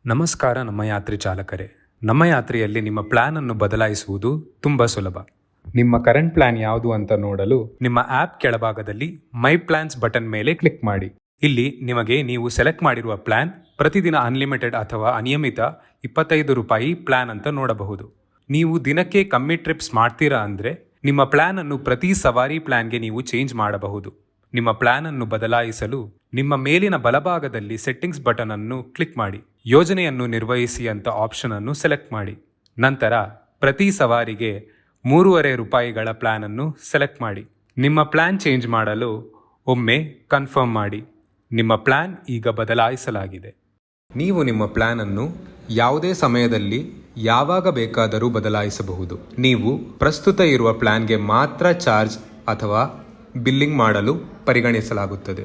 ನಮಸ್ಕಾರ ನಮ್ಮ ಯಾತ್ರಿ ಚಾಲಕರೇ. ನಮ್ಮ ಯಾತ್ರೆಯಲ್ಲಿ ನಿಮ್ಮ ಪ್ಲಾನ್ ಅನ್ನು ಬದಲಾಯಿಸುವುದು ತುಂಬ ಸುಲಭ. ನಿಮ್ಮ ಕರೆಂಟ್ ಪ್ಲಾನ್ ಯಾವುದು ಅಂತ ನೋಡಲು ನಿಮ್ಮ ಆಪ್ ಕೆಳಭಾಗದಲ್ಲಿ ಮೈ ಪ್ಲಾನ್ಸ್ ಬಟನ್ ಮೇಲೆ ಕ್ಲಿಕ್ ಮಾಡಿ. ಇಲ್ಲಿ ನಿಮಗೆ ನೀವು ಸೆಲೆಕ್ಟ್ ಮಾಡಿರುವ ಪ್ಲಾನ್ ಪ್ರತಿದಿನ ಅನ್ಲಿಮಿಟೆಡ್ ಅಥವಾ ಅನಿಯಮಿತ 25 ರೂಪಾಯಿ ಪ್ಲಾನ್ ಅಂತ ನೋಡಬಹುದು. ನೀವು ದಿನಕ್ಕೆ ಕಮ್ಮಿ ಟ್ರಿಪ್ಸ್ ಮಾಡ್ತೀರಾ ಅಂದ್ರೆ ನಿಮ್ಮ ಪ್ಲಾನ್ ಅನ್ನು ಪ್ರತಿ ಸವಾರಿ ಪ್ಲಾನ್ಗೆ ನೀವು ಚೇಂಜ್ ಮಾಡಬಹುದು. ನಿಮ್ಮ ಪ್ಲಾನ್ ಅನ್ನು ಬದಲಾಯಿಸಲು ನಿಮ್ಮ ಮೇಲಿನ ಬಲಭಾಗದಲ್ಲಿ ಸೆಟ್ಟಿಂಗ್ಸ್ ಬಟನ್ ಅನ್ನು ಕ್ಲಿಕ್ ಮಾಡಿ. ಯೋಜನೆಯನ್ನು ನಿರ್ವಹಿಸಿ ಅಂತ ಆಪ್ಷನ್ ಅನ್ನು ಸೆಲೆಕ್ಟ್ ಮಾಡಿ. ನಂತರ ಪ್ರತಿ ಸವಾರಿಗೆ 3.5 ರೂಪಾಯಿಗಳ ಪ್ಲಾನ್ ಅನ್ನು ಸೆಲೆಕ್ಟ್ ಮಾಡಿ. ನಿಮ್ಮ ಪ್ಲಾನ್ ಚೇಂಜ್ ಮಾಡಲು ಒಮ್ಮೆ ಕನ್ಫರ್ಮ್ ಮಾಡಿ. ನಿಮ್ಮ ಪ್ಲಾನ್ ಈಗ ಬದಲಾಯಿಸಲಾಗಿದೆ. ನೀವು ನಿಮ್ಮ ಪ್ಲಾನ್ ಅನ್ನು ಯಾವುದೇ ಸಮಯದಲ್ಲಿ ಯಾವಾಗ ಬೇಕಾದರೂ ಬದಲಾಯಿಸಬಹುದು. ನೀವು ಪ್ರಸ್ತುತ ಇರುವ ಪ್ಲಾನ್ಗೆ ಮಾತ್ರ ಚಾರ್ಜ್ ಅಥವಾ ಬಿಲ್ಲಿಂಗ್ ಮಾಡಲು ಪರಿಗಣಿಸಲಾಗುತ್ತದೆ.